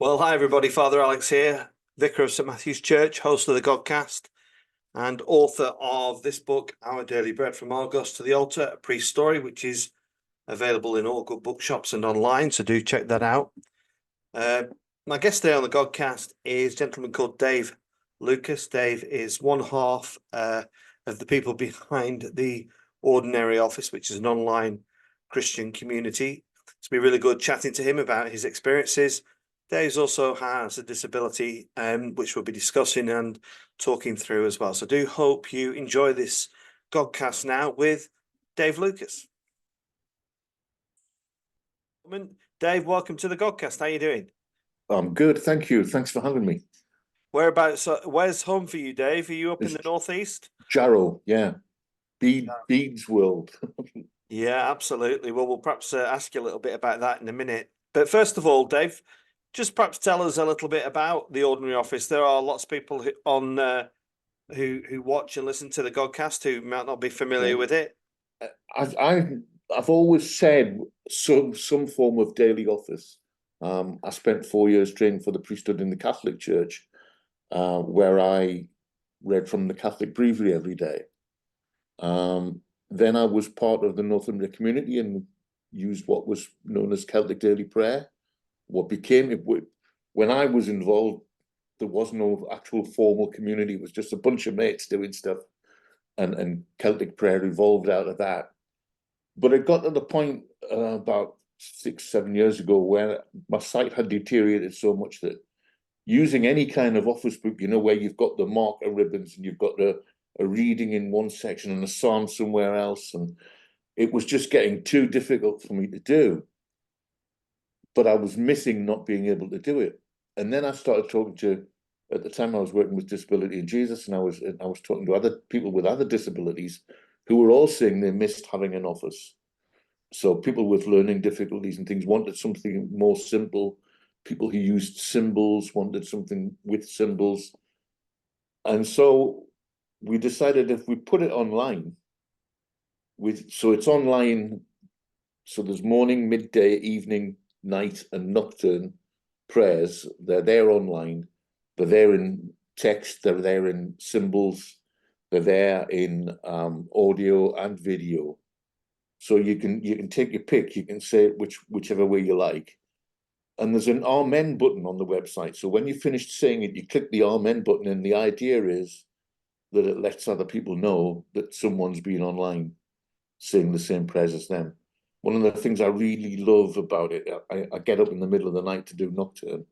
Well, hi everybody, Father Alex here, Vicar of St Matthew's Church, host of the Godcast, and author of this book, Our Daily Bread from Argos to the Altar, a Priest's Story, which is available in all good bookshops and online, so do check that out. My guest today on the Godcast is a gentleman called Dave Lucas. Dave is one half of the people behind the Ordinary Office, which is an online Christian community. It's been really good chatting to him about his experiences. Dave also has a disability, which we'll be discussing and talking through as well. So do hope you enjoy this Godcast now with Dave Lucas. Dave, welcome to the Godcast. How are you doing? I'm good, thank you. Thanks for having me. Whereabouts? Where's home for you, Dave? Are you up in the northeast? Jarrow, yeah. Bede's world. Yeah, absolutely. Well, we'll perhaps ask you a little bit about that in a minute. But first of all, Dave, just perhaps tell us a little bit about the Ordinary Office. There are lots of people who watch and listen to the Godcast who might not be familiar with it. I've always said some form of daily office. I spent 4 years training for the priesthood in the Catholic Church, where I read from the Catholic Breviary every day. Then I was part of the Northumbria community and used what was known as Celtic Daily Prayer. What became it, when I was involved, there was no actual formal community. It was just a bunch of mates doing stuff, and Celtic Prayer evolved out of that. But it got to the point about 6-7 years ago where my sight had deteriorated so much that using any kind of office book, where you've got the marker ribbons and you've got a reading in one section and a psalm somewhere else, and it was just getting too difficult for me to do. But I was missing not being able to do it. And then I started talking to, at the time I was working with Disability in Jesus, and I was talking to other people with other disabilities who were all saying they missed having an office. So people with learning difficulties and things wanted something more simple. People who used symbols wanted something with symbols. And so we decided if we put it online, so it's online, so there's morning, midday, evening, night, and nocturne prayers. They're there online. They're there in text. They're there in symbols. They're there in audio and video. So you can take your pick. You can say it whichever way you like. And there's an Amen button on the website. So when you finished saying it, you click the Amen button, and the idea is that it lets other people know that someone's been online saying the same prayers as them. One of the things I really love about it, I get up in the middle of the night to do nocturne,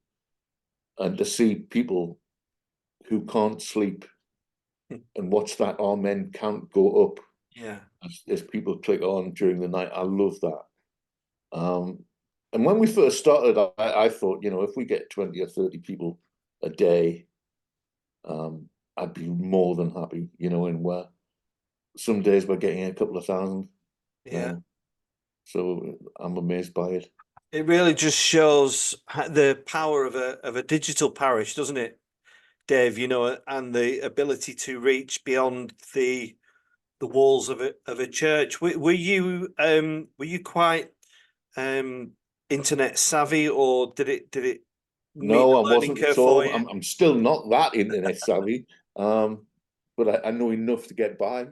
and to see people who can't sleep and watch that Amen count go up. Yeah. As people click on during the night. I love that. And when we first started, I thought, if we get 20 or 30 people a day, I'd be more than happy, and where some days we're getting a couple of thousand. Yeah. So I'm amazed by it. It really just shows the power of a digital parish, doesn't it, Dave? And the ability to reach beyond the walls of a church. Were you quite internet savvy, or did it No, I wasn't at all. I'm still not that internet savvy, but I know enough to get by.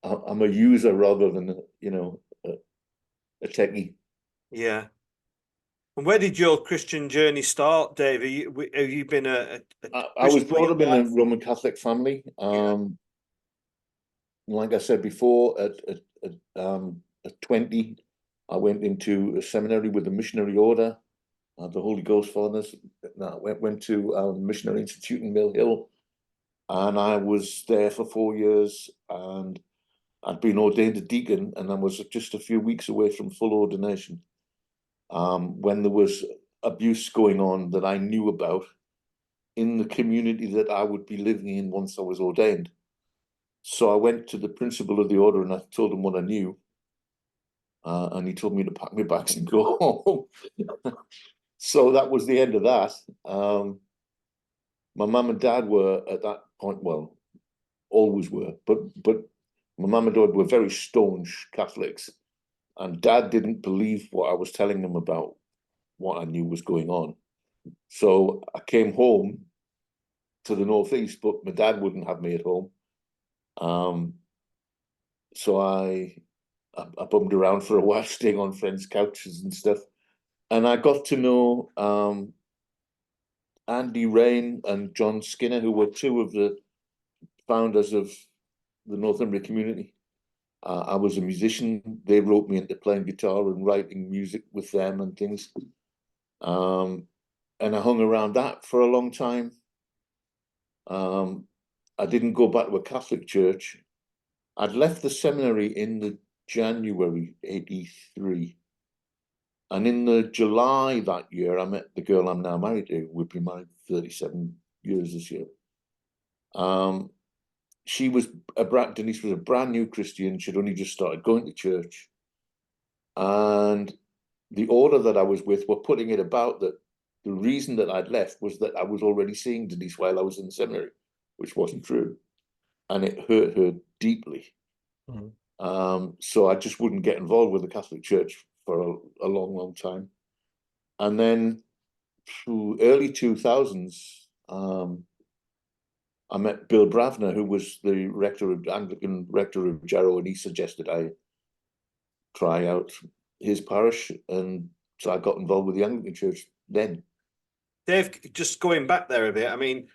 I'm a user rather than a techie. Yeah. And where did your Christian journey start, Dave? Have you been I was brought up in a Roman Catholic family. Like I said before, at 20, I went into a seminary with the missionary order, the Holy Ghost Fathers. I went to a missionary institute in Mill Hill, and I was there for 4 years, and I'd been ordained a deacon, and I was just a few weeks away from full ordination, when there was abuse going on that I knew about in the community that I would be living in once I was ordained. So I went to the principal of the order and I told him what I knew. And he told me to pack my bags and go home. So that was the end of that. My mum and dad were at that point, well, always were, but my mum and dad were very staunch Catholics. And dad didn't believe what I was telling him about what I knew was going on. So I came home to the northeast, but my dad wouldn't have me at home. So I bummed around for a while, staying on friends' couches and stuff. And I got to know Andy Rain and John Skinner, who were two of the founders of the Northumbria community. I was a musician. They wrote me into playing guitar and writing music with them and things. And I hung around that for a long time. I didn't go back to a Catholic church. I'd left the seminary in the January 83. And in the July that year, I met the girl I'm now married to. We've been married 37 years this year. Denise was a brand new Christian. She'd only just started going to church. And the order that I was with were putting it about that the reason that I'd left was that I was already seeing Denise while I was in the seminary, which wasn't true. And it hurt her deeply. So I just wouldn't get involved with the Catholic Church for a long, long time. And then through early 2000s, I met Bill Bravner, who was the Anglican rector of Jarrow, and he suggested I try out his parish. And so I got involved with the Anglican Church then. Dave, just going back there a bit, I mean,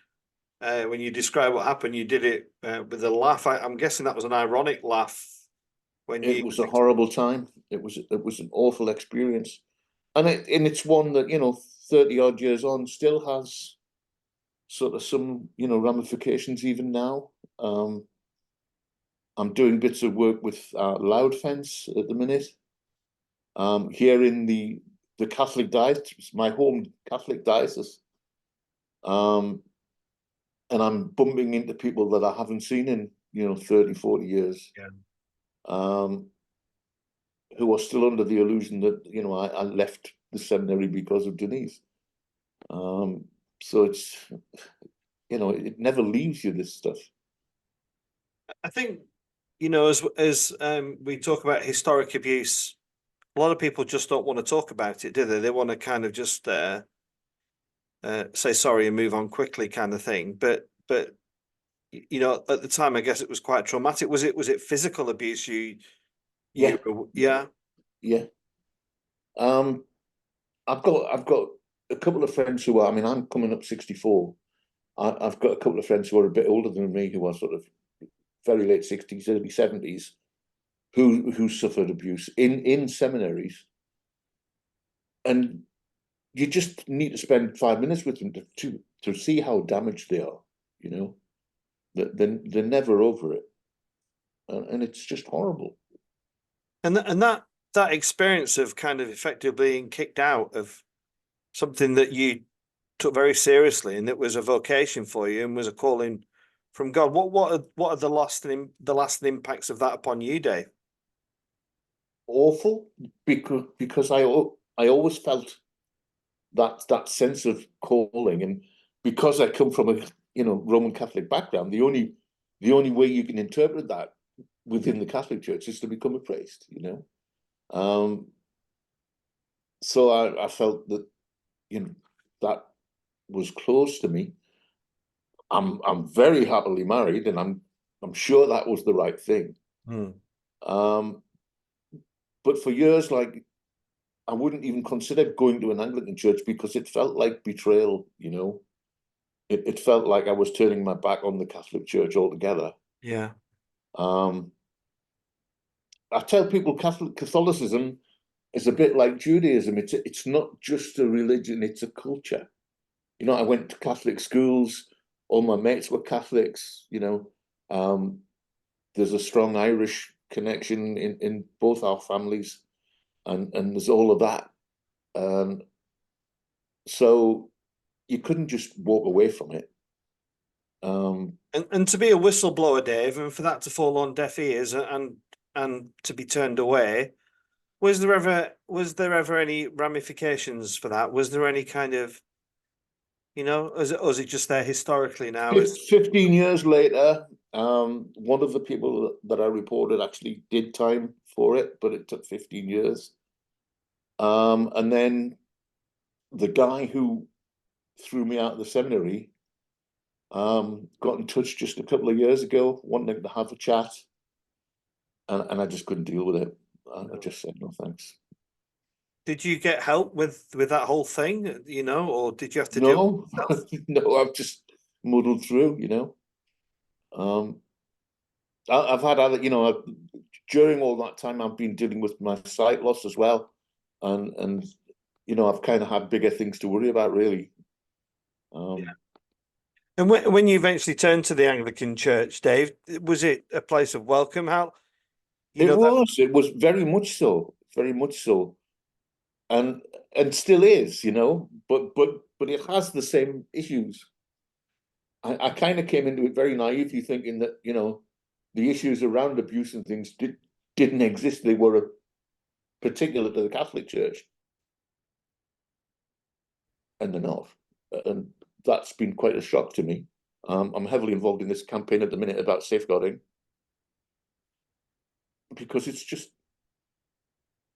when you describe what happened, you did it with a laugh. I'm guessing that was an ironic laugh. It was a horrible time. It was an awful experience, and it's one that 30 odd years on still has sort of some ramifications even now. I'm doing bits of work with Loud Fence at the minute. Here in the Catholic diocese, my home Catholic diocese, and I'm bumping into people that I haven't seen in 30, 40 years. Yeah. Who are still under the illusion that I left the seminary because of Denise. So it's it never leaves you, this stuff. I think as we talk about historic abuse, a lot of people just don't want to talk about it, do they? They want to kind of just say sorry and move on quickly, kind of thing. But at the time, I guess it was quite traumatic. Was it physical abuse? Yeah. Yeah. Yeah. I've got a couple of friends who are. I mean, I'm coming up 64. I've got a couple of friends who are a bit older than me, who are sort of very late 60s, early 70s, who suffered abuse in seminaries, and you just need to spend 5 minutes with them to see how damaged they are. That they're never over it, and it's just horrible. And that experience of kind of effectively being kicked out of something that you took very seriously and that was a vocation for you and was a calling from God. What are the lasting impacts of that upon you, Dave? Awful, because I always felt that sense of calling, and because I come from a Roman Catholic background, the only way you can interpret that within the Catholic Church is to become a priest. So I felt that that was close to me. I'm very happily married, and I'm sure that was the right thing. But for years, like, I wouldn't even consider going to an Anglican church because it felt like betrayal. It felt like I was turning my back on the Catholic Church altogether. Yeah. I tell people Catholicism is a bit like Judaism. It's not just a religion; it's a culture. I went to Catholic schools. All my mates were Catholics. There's a strong Irish connection in both our families, and there's all of that. So you couldn't just walk away from it. And to be a whistleblower, Dave, and for that to fall on deaf ears and to be turned away, was there ever any ramifications for that? Was there any kind of, or is it just there historically now? 15 years later, one of the people that I reported actually did time for it, but it took 15 years. And then the guy who threw me out of the seminary. Got in touch just a couple of years ago, wanting to have a chat, and I just couldn't deal with it. I just said no thanks. Did you get help with that whole thing, or did you have to do it No, yourself? no, I've just muddled through, I've had other, during all that time, I've been dealing with my sight loss as well, and I've kind of had bigger things to worry about, really. Yeah. And when you eventually turned to the Anglican Church, Dave, was it a place of welcome? How, It was very much so, very much so, and still is, but it has the same issues. I kind of came into it very naively, thinking that the issues around abuse and things didn't exist. They were particular to the Catholic Church, and they're not. And that's been quite a shock to me. I'm heavily involved in this campaign at the minute about safeguarding, because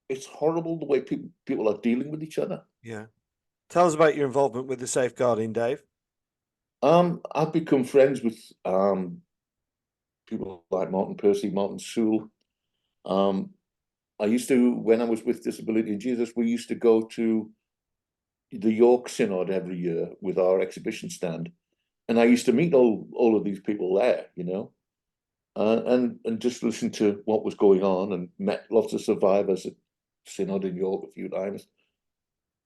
it's horrible the way people are dealing with each other. yeah. Tell us about your involvement with the safeguarding, Dave. I've become friends with people like Martin Percy, Martin Sewell. I used to, when I was with Disability in Jesus, we used to go to the York Synod every year with our exhibition stand, and I used to meet all of these people there, and just listen to what was going on, and met lots of survivors at Synod in York a few times,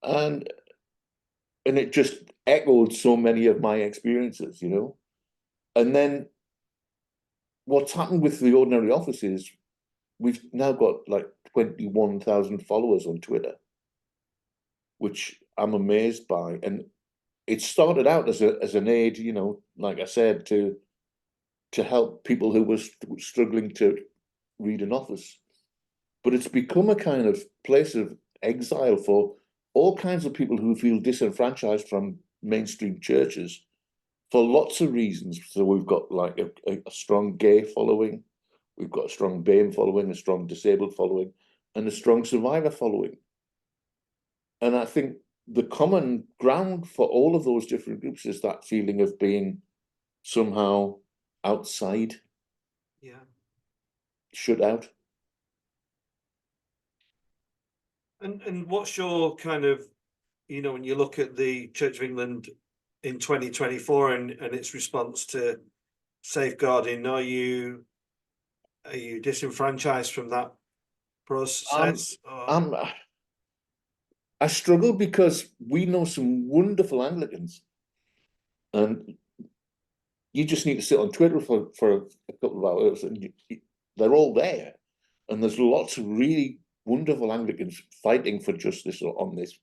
and it just echoed so many of my experiences, And then what's happened with the ordinary office is we've now got like 21,000 followers on Twitter, which I'm amazed by. And it started out as an aid, like I said, to help people who were struggling to read an office. But it's become a kind of place of exile for all kinds of people who feel disenfranchised from mainstream churches for lots of reasons. So we've got like a strong gay following, we've got a strong BAME following, a strong disabled following, and a strong survivor following. And I think the common ground for all of those different groups is that feeling of being somehow outside, Yeah. shut out. And what's your kind of, when you look at the Church of England in 2024 and its response to safeguarding, are you disenfranchised from that process? I'm, I struggle because we know some wonderful Anglicans, and you just need to sit on Twitter for a couple of hours, and they're all there. And there's lots of really wonderful Anglicans fighting for justice on this,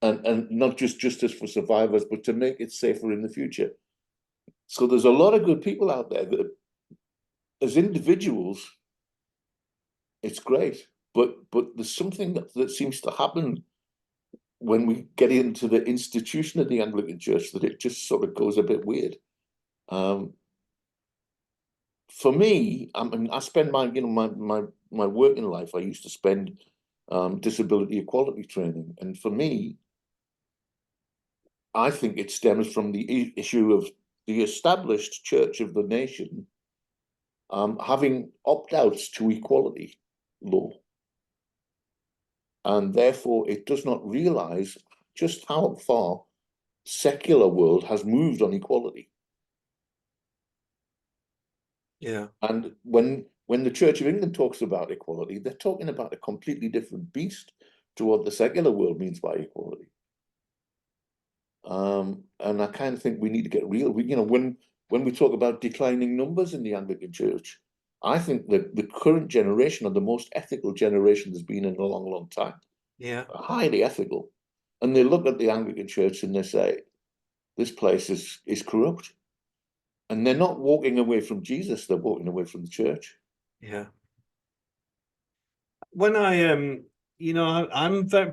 and not just justice for survivors, but to make it safer in the future. So there's a lot of good people out there that, as individuals, it's great. But there's something that seems to happen when we get into the institution of the Anglican Church, that it just sort of goes a bit weird. For me, I mean, I spend my working life, I used to spend disability equality training, and for me, I think it stems from the issue of the established Church of the nation having opt-outs to equality law, and therefore it does not realize just how far secular world has moved on equality. Yeah. And when the Church of England talks about equality, they're talking about a completely different beast to what the secular world means by equality. And I kind of think we need to get real. When we talk about declining numbers in the Anglican Church, I think that the current generation are the most ethical generation there's been in a long, long time. Yeah. Highly ethical. And they look at the Anglican Church and they say, this place is corrupt. And they're not walking away from Jesus, they're walking away from the church. Yeah. When I'm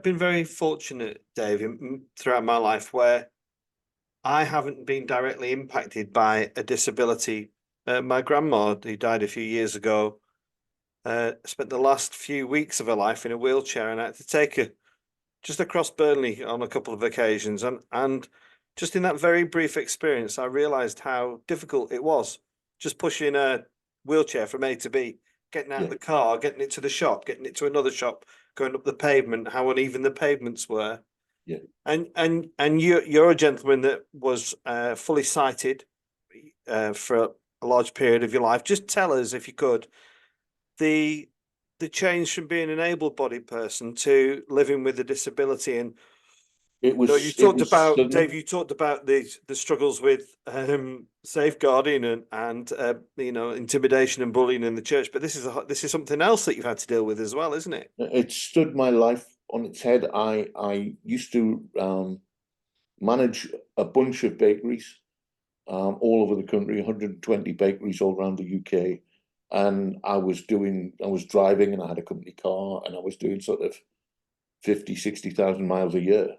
been very fortunate, Dave, throughout my life where I haven't been directly impacted by a disability. My grandma, who died a few years ago, spent the last few weeks of her life in a wheelchair, and I had to take her just across Burnley on a couple of occasions. And just in that very brief experience, I realized how difficult it was just pushing a wheelchair from A to B, getting out of Yeah. the car, getting it to the shop, getting it to another shop, going up the pavement, how uneven the pavements were. Yeah. And you're a gentleman that was fully sighted for a large period of your life. Just tell us, if you could, the change from being an able-bodied person to living with a disability. And It no, you was talked about, Dave, sudden. you talked about the struggles with safeguarding and intimidation and bullying in the church, but this is something else that you've had to deal with as well, isn't it? It stood my life on its head. I used to manage a bunch of bakeries all over the country, 120 bakeries all around the UK. And I was driving, and I had a company car, and I was doing sort of 50, 60,000 miles a year.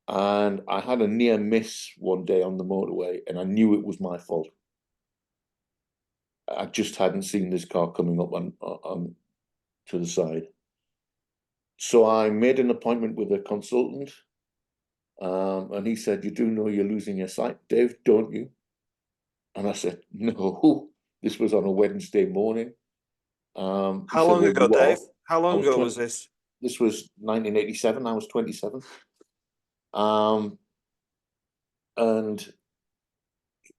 And I had a near miss one day on the motorway, and I knew it was my fault. I just hadn't seen this car coming up on to the side. So I made an appointment with a consultant, and he said, "You do know you're losing your sight, Dave, don't you?" And I said, "No." This was on a Wednesday morning. He How said, long "Well, ago, you are." Dave? How I long was ago 20. was this? This was 1987. I was 27. And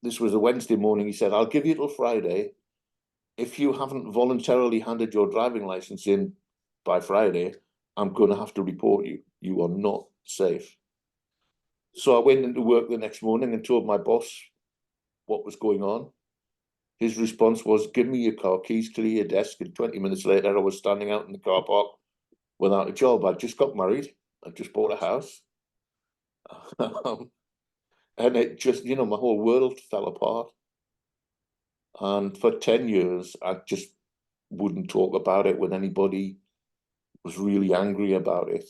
this was a Wednesday morning. He said, "I'll give you till Friday. If you haven't voluntarily handed your driving license in by Friday, I'm going to have to report you. You are not safe." So I went into work the next morning and told my boss what was going on. His response was, "Give me your car keys, clear your desk." And 20 minutes later, I was standing out in the car park without a job. I just got married. I just bought a house. And it just, my whole world fell apart. And for 10 years, I just wouldn't talk about it when anybody was really angry about it.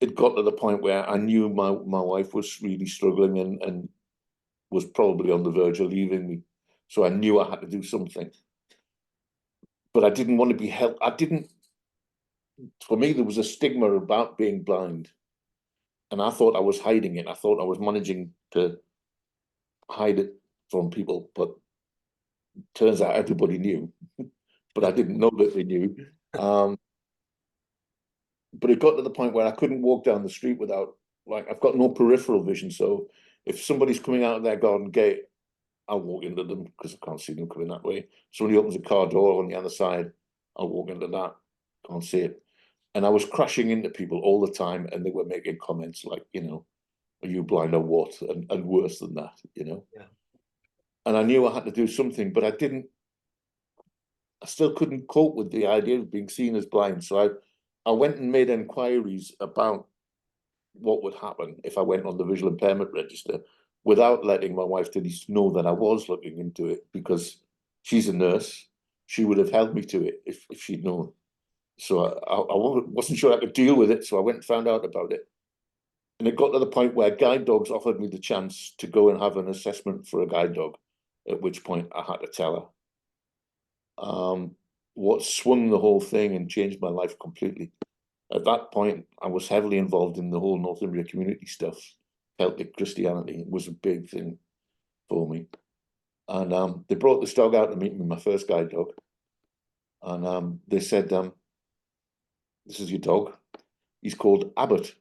It got to the point where I knew my wife was really struggling and was probably on the verge of leaving me. So I knew I had to do something. But I didn't want to be held. For me, there was a stigma about being blind. And I thought I was hiding it. I thought I was managing to hide it from people. But turns out everybody knew. But I didn't know that they knew. But it got to the point where I couldn't walk down the street without, I've got no peripheral vision. So if somebody's coming out of their garden gate, I'll walk into them because I can't see them coming that way. Somebody opens a car door on the other side, I'll walk into that, can't see it. And I was crashing into people all the time, and they were making comments like, "Are you blind or what?" And worse than that, Yeah. And I knew I had to do something, but I still couldn't cope with the idea of being seen as blind. So I went and made inquiries about what would happen if I went on the visual impairment register without letting my wife Denise know that I was looking into it, because she's a nurse. She would have held me to it if she'd known. So I wasn't sure I could deal with it. So I went and found out about it. And it got to the point where guide dogs offered me the chance to go and have an assessment for a guide dog, at which point I had to tell her. What swung the whole thing and changed my life completely. At that point, I was heavily involved in the whole Northumbria community stuff. Celtic Christianity was a big thing for me. And they brought this dog out to meet me, my first guide dog. And they said, "This is your dog. He's called Abbott."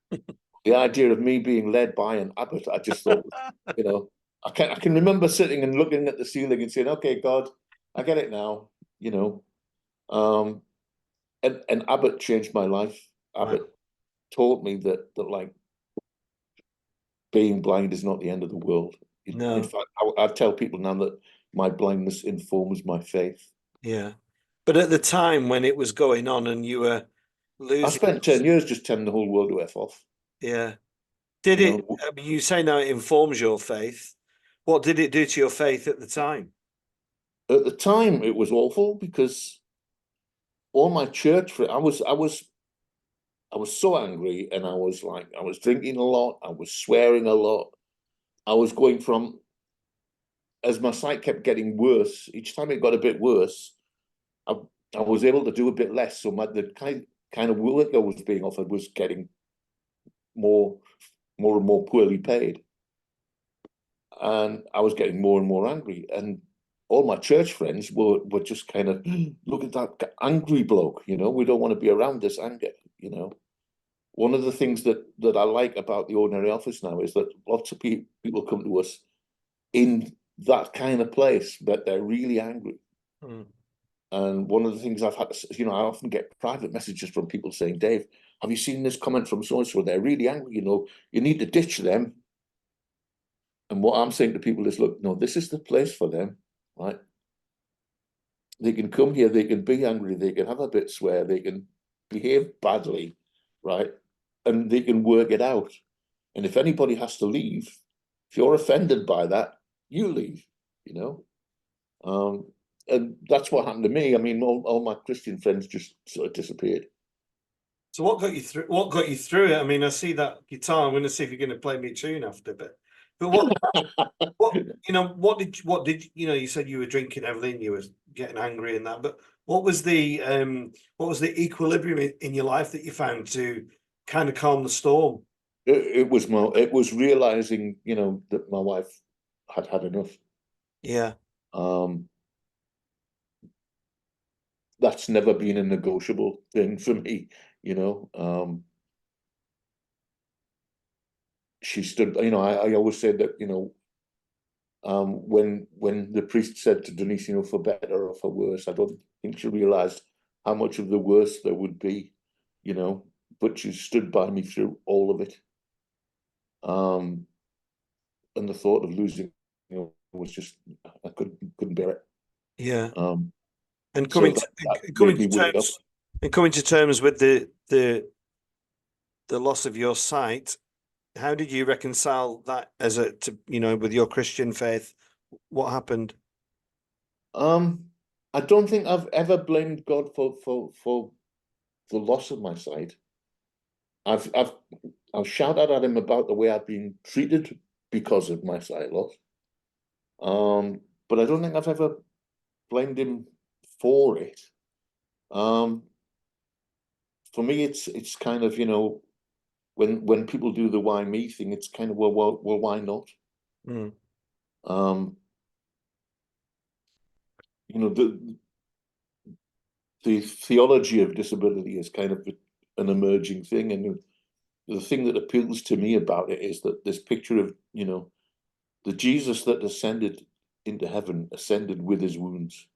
The idea of me being led by an abbot, I just thought, I can remember sitting and looking at the ceiling and saying, "Okay, God, I get it now." Um, and Abbott changed my life. Abbott taught me that being blind is not the end of the world. In No. fact, I tell people now that my blindness informs my faith. Yeah. But at the time when it was going on and you were I losing, spent 10 years just telling the whole world to F off. yeah. Did You it, know, I mean, you say now it informs your faith. What did it do to your faith at the time? at the time it was awful because all my church, I was so angry, and I was drinking a lot, I was swearing a lot. I was going from, as my sight kept getting worse, each time it got a bit worse, I, I was able to do a bit less. So the kind of work I was being offered was getting more and more poorly paid. And I was getting more and more angry. And all my church friends were just kind of, look at that angry bloke, we don't want to be around this anger, One of the things that I like about the Ordinary Office now is that lots of people come to us in that kind of place, but they're really angry. Mm. And one of the things I've had to, I often get private messages from people saying, Dave, have you seen this comment from so-and-so? They're really angry, you need to ditch them. And what I'm saying to people is, look, no, this is the place for them, right? They can come here, they can be angry, they can have a bit swear, they can behave badly, right? And they can work it out. And if anybody has to leave, if you're offended by that, you leave, And that's what happened to me. I mean, all my Christian friends just sort of disappeared. So what got you through? What got you through it? I mean, I see that guitar. I'm going to see if you're going to play me a tune after, but what did you said you were drinking heavily and you were getting angry and that, but what was the equilibrium in your life that you found to kind of calm the storm? It was realizing, that my wife had enough. Yeah. That's never been a negotiable thing for me, she stood, I always said that, when the priest said to Denise, for better or for worse, I don't think she realized how much of the worst there would be, but she stood by me through all of it. And the thought of losing, was just, I couldn't bear it. Yeah. And So coming that made me wake up. coming to terms with the loss of your sight, how did you reconcile that with your Christian faith? What happened? I don't think I've ever blamed God for the loss of my sight. I've shouted at him about the way I've been treated because of my sight loss. But I don't think I've ever blamed him for it. For me, it's kind of, when people do the why me thing, it's kind of, well, why not? Mm. The theology of disability is kind of an emerging thing, and the thing that appeals to me about it is that this picture of, the Jesus that ascended into heaven ascended with his wounds.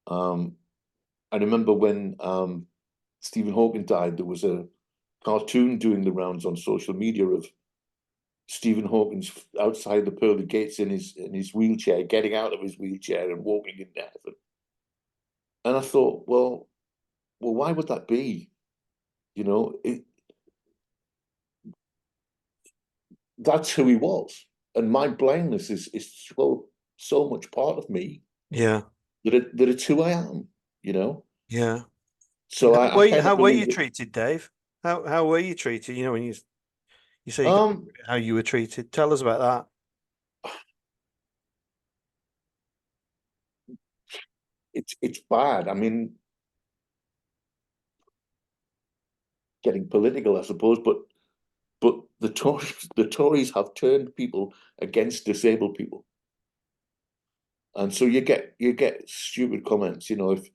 I remember when Stephen Hawking died, there was a cartoon doing the rounds on social media of Stephen Hawking's outside the pearly gates in his wheelchair, getting out of his wheelchair and walking into heaven. And I thought, well, why would that be? That's who he was, and my blindness is so much part of me. Yeah. That it's who I am. Yeah. So I kind How of were you believe it. treated, Dave? How were you treated? When you say how you were treated, tell us about that. It's bad. I mean, getting political, I suppose, but the Tories have turned people against disabled people, and so you get stupid comments. If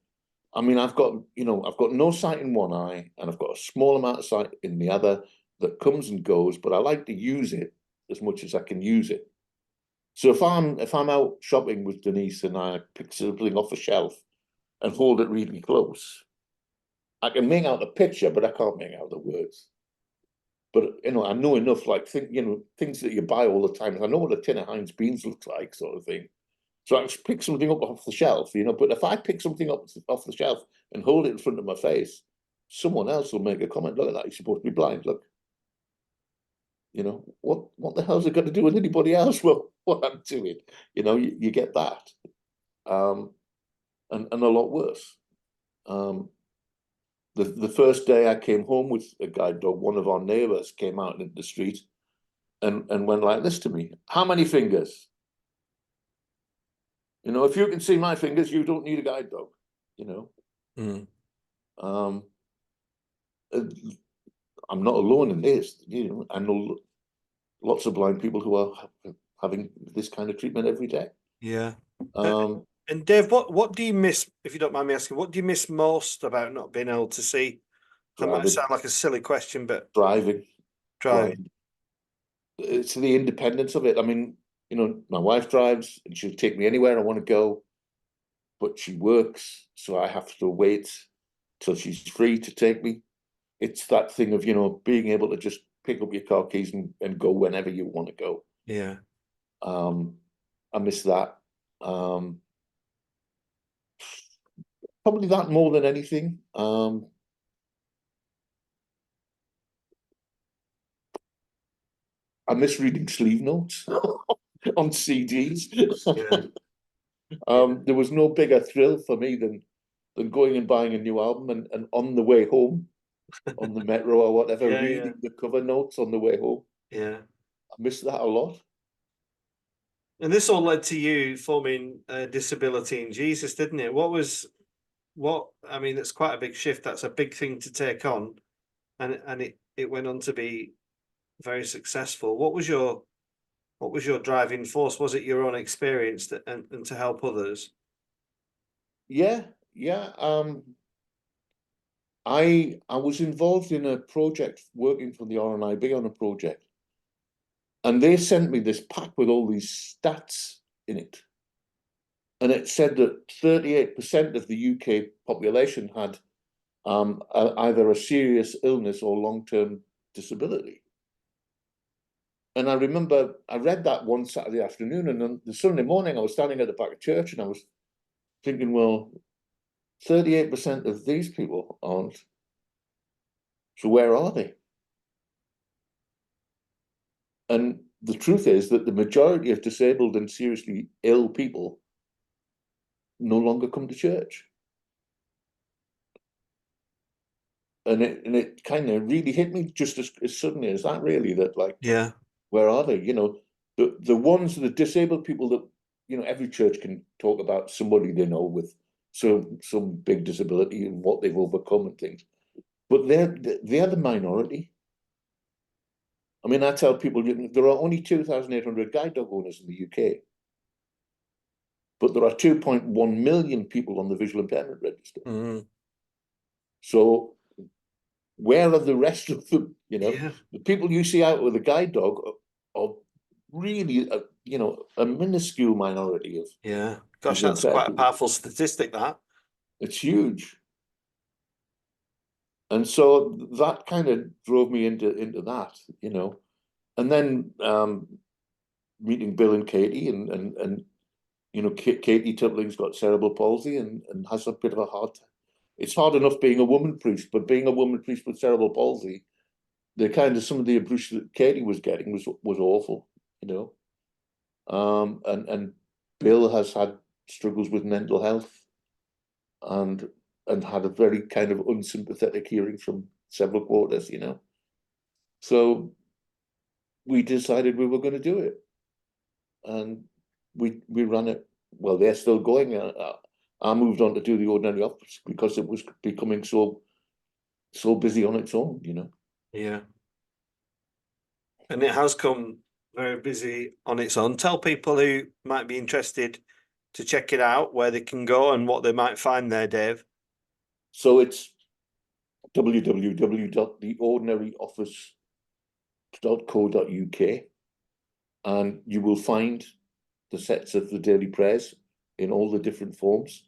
I've got no sight in one eye and I've got a small amount of sight in the other that comes and goes, but I like to use it as much as I can use it. So if I'm out shopping with Denise and I pick something off a shelf and hold it really close, I can make out the picture, but I can't make out the words. But I know enough, like things that you buy all the time. I know what a tin of Heinz beans looks like, sort of thing. So I just pick something up off the shelf, But if I pick something up off the shelf and hold it in front of my face, someone else will make a comment. Look at that, you're supposed to be blind. Look, what the hell's it got to do with anybody else? Well, what I'm doing, you get that, and a lot worse. The first day I came home with a guide dog, one of our neighbors came out into the street and went like this to me: "How many fingers? If you can see my fingers, you don't need a guide dog." Mm. Um, I'm not alone in this. You know, I know lots of blind people who are having this kind of treatment every day. Yeah. Um, And Dave, what do you miss, if you don't mind me asking, what do you miss most about not being able to see? That might driving, sound like a silly question, but driving. driving. It's the independence of it. I mean, you know, my wife drives and she'll take me anywhere I want to go, but she works, so I have to wait till she's free to take me. It's that thing of, you know, being able to just pick up your car keys and go whenever you want to go. Yeah. I miss that. Um, Probably that more than anything. I miss reading sleeve notes on CDs. Yeah. Yeah. There was no bigger thrill for me than going and buying a new album and on the way home, on the metro or whatever, Yeah. Yeah. reading the cover notes on the way home. Yeah. I miss that a lot. And this all led to you forming Disability in Jesus, didn't it? I mean, it's quite a big shift. That's a big thing to take on. And it went on to be very successful. What was your driving force? Was it your own experience and to help others? Yeah, yeah. I was involved in a project working for the RNIB on a project, and they sent me this pack with all these stats in it. And it said that 38% of the UK population had either a serious illness or long-term disability. And I remember I read that one Saturday afternoon, and on the Sunday morning I was standing at the back of church and I was thinking, well, 38% of these people aren't. So where are they? And the truth is that the majority of disabled and seriously ill people no longer come to church. And it kind of really hit me just as suddenly as that, really, that like, Yeah. where are they? You know, the ones, the disabled people that, you know, every church can talk about somebody they know with some big disability and what they've overcome and things. But they're the minority. I mean, I tell people there are only 2,800 guide dog owners in the UK, but there are 2.1 million people on the visual impairment register. Mm. So where are the rest of them? You know, Yeah. the people you see out with a guide dog are really, you know, a minuscule minority of Yeah. Gosh, visual that's impaired quite a people. powerful statistic, that. It's huge. And so that kind of drove me into that, you know. And then meeting Bill and Katie and you know, Katie Tipling's got cerebral palsy and has a bit of a hard time. It's hard enough being a woman priest, but being a woman priest with cerebral palsy, the kind of some of the abuse that Katie was getting was awful, you know. And Bill has had struggles with mental health and had a very kind of unsympathetic hearing from several quarters, you know. So we decided we were going to do it, and we ran it. Well, they're still going. I moved on to do the ordinary office because it was becoming so busy on its own, you know. Yeah. And it has come very busy on its own. Tell people who might be interested to check it out, where they can go and what they might find there, Dave. So it's www.theordinaryoffice.co.uk, and you will find the sets of the daily prayers in all the different forms.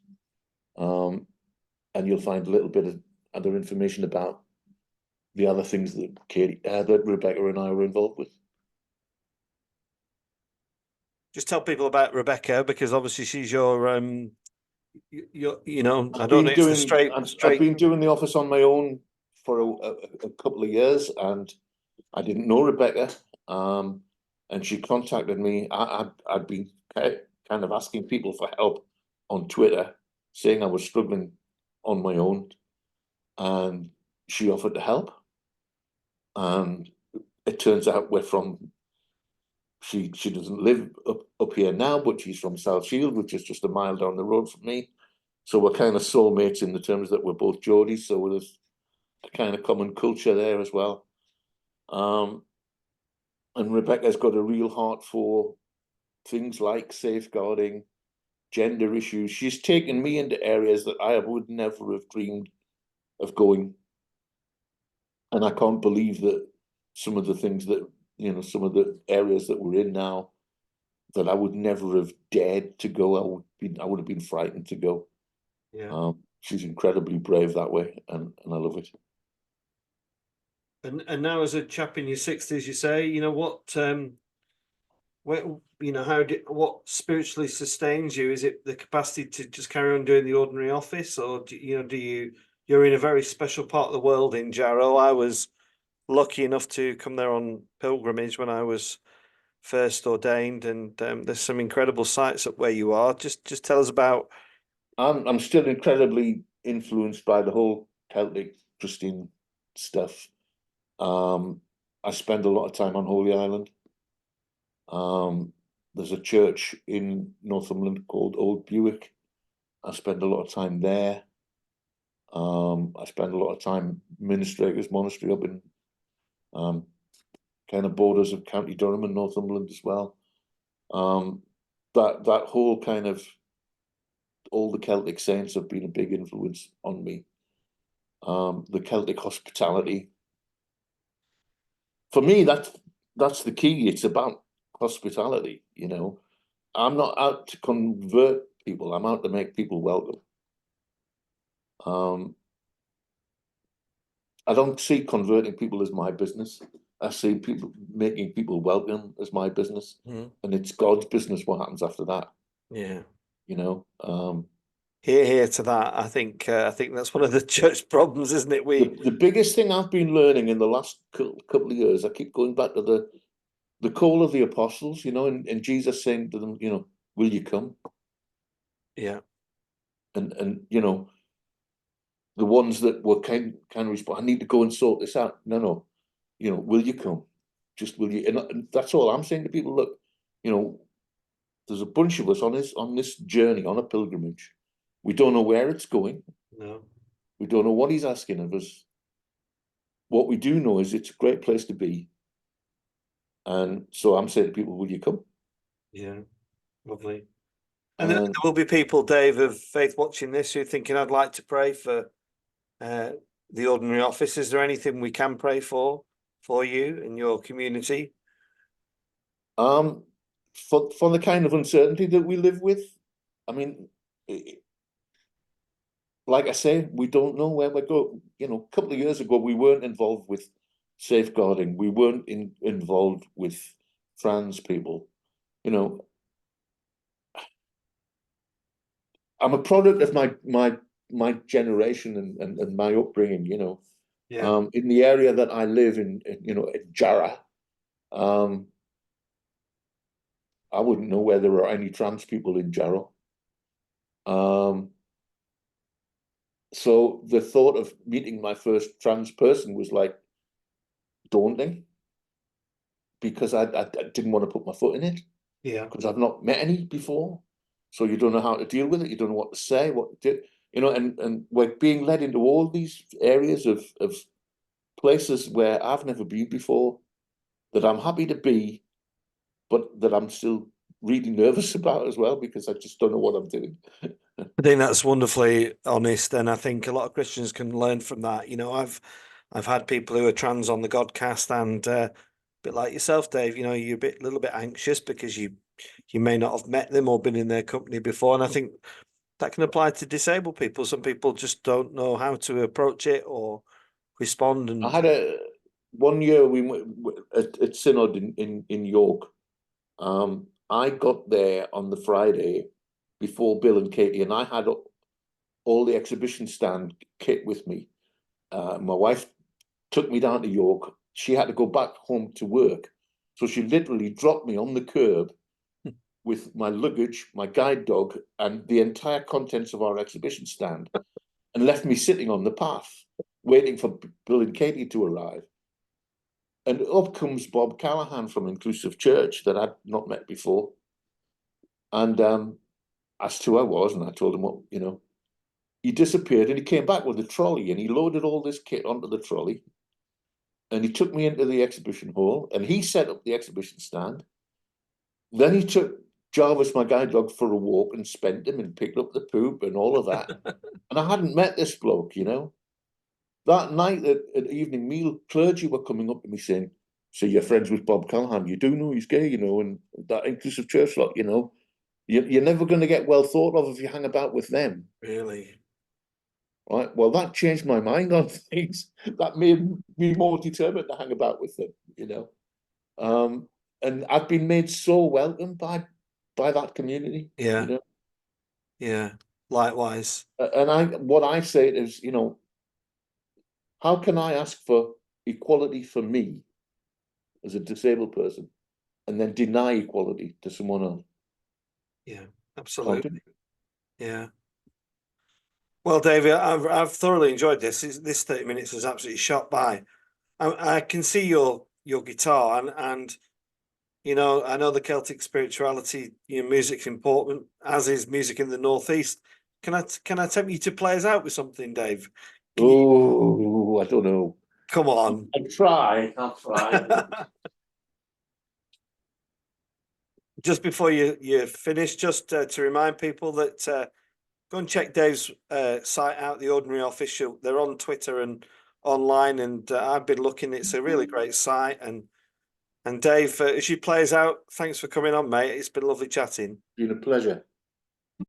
And you'll find a little bit of other information about the other things that that Rebecca and I were involved with. Just tell people about Rebecca, because obviously she's your you know, I I've don't been know, it's the doing straight I've been doing the office on my own for a couple of years, and I didn't know Rebecca, and she contacted me. I'd been kind of asking people for help on Twitter, saying I was struggling on my own, and she offered to help. And it turns out we're from. She doesn't live up here now, but she's from South Shield, which is just a mile down the road from me. So we're kind of soulmates in the terms that we're both Geordies. So there's a kind of common culture there as well. And Rebecca's got a real heart for things like safeguarding, gender issues. She's taken me into areas that I would never have dreamed of going. And I can't believe that some of the things that, some of the areas that we're in now, that I would never have dared to go. I would have been frightened to go. Yeah. She's incredibly brave that way, and I love it. And now as a chap in your sixties, you say, where, what spiritually sustains you? Is it the capacity to just carry on doing the ordinary office, or you're in a very special part of the world in Jarrow? I was lucky enough to come there on pilgrimage when I was first ordained, and there's some incredible sights up where you are. Just tell us about. I'm still incredibly influenced by the whole Celtic Christian stuff. I spend a lot of time on Holy Island. There's a church in Northumberland called Old Buick. I spend a lot of time there. I spend a lot of time Ministraker's Monastery up in kind of borders of County Durham and Northumberland as well. That whole kind of all the Celtic saints have been a big influence on me. The Celtic hospitality. For me, that's the key. It's about hospitality, I'm not out to convert people. I'm out to make people welcome. I don't see converting people as my business. I see people making people welcome as my business, and it's God's business what happens after that. Yeah. Here to that. I think that's one of the church problems, isn't it? The biggest thing I've been learning in the last couple of years, I keep going back to the call of the apostles, and Jesus saying to them, will you come? Yeah. And the ones that were kind of respond, I need to go and sort this out. No, will you come? Just will you? And that's all I'm saying to people. Look, there's a bunch of us on this journey, on a pilgrimage. We don't know where it's going. No. We don't know what he's asking of us. What we do know is it's a great place to be. And so I'm saying to people, will you come? Yeah. Lovely. And there will be people, Dave, of faith watching this who are thinking, I'd like to pray for the ordinary office. Is there anything we can pray for you in your community? For the kind of uncertainty that we live with, I mean, like I say, we don't know where we're going. A couple of years ago, we weren't involved with safeguarding. We weren't involved with trans people. I'm a product of my generation and my upbringing. Yeah. In the area that I live in Jarrah, I wouldn't know where there are any trans people in Jarrah. So the thought of meeting my first trans person was like daunting because I didn't want to put my foot in it. Yeah. Because I've not met any before. So you don't know how to deal with it. You don't know what to say, what to do, and we're being led into all these areas of places where I've never been before, that I'm happy to be, but that I'm still really nervous about as well, because I just don't know what I'm doing. I think that's wonderfully honest, and I think a lot of Christians can learn from that. I've had people who are trans on the Godcast, and a bit like yourself, Dave. You're a little bit anxious because you may not have met them or been in their company before, and I think that can apply to disabled people. Some people just don't know how to approach it or respond. I And had one year we went at Synod in York. I got there on the Friday before Bill and Katie, and I had all the exhibition stand kit with me. My wife took me down to York. She had to go back home to work. So she literally dropped me on the curb with my luggage, my guide dog, and the entire contents of our exhibition stand, and left me sitting on the path, waiting for Bill and Katie to arrive. And up comes Bob Callahan from Inclusive Church that I'd not met before. And asked who I was, and I told him what, he disappeared and he came back with a trolley and he loaded all this kit onto the trolley. and he took me into the exhibition hall, and he set up the exhibition stand. Then he took Jarvis, my guide dog, for a walk and spent him and picked up the poop and all of that. And I hadn't met this bloke, you know. That night at evening meal, clergy were coming up to me saying, "So you're friends with Bob Callahan? You do know he's gay, you know, and that inclusive church lot, you know. You're never going to get well thought of if you hang about with them." Really? Right. Well, that changed my mind on things. That made me more determined to hang about with them, you know. And I've been made so welcome by that community, Yeah. you know. Yeah. Likewise. And what I say is, you know, how can I ask for equality for me as a disabled person and then deny equality to someone else? Yeah. Can't do Absolutely. Yeah. Well, David, I've thoroughly enjoyed this. This 30 minutes has absolutely shot by. I can see your guitar, and you know, I know the Celtic spirituality, you know, music's important, as is music in the Northeast. Can I tempt you to play us out with something, Dave? Can you Oh, I don't know. come on? I'll try. Just before you finish, just to remind people that go and check Dave's site out, The Ordinary Official. They're on Twitter and online, and I've been looking. It's a really great site. And Dave, as you play us out, thanks for coming on, mate. It's been lovely chatting. Been a pleasure.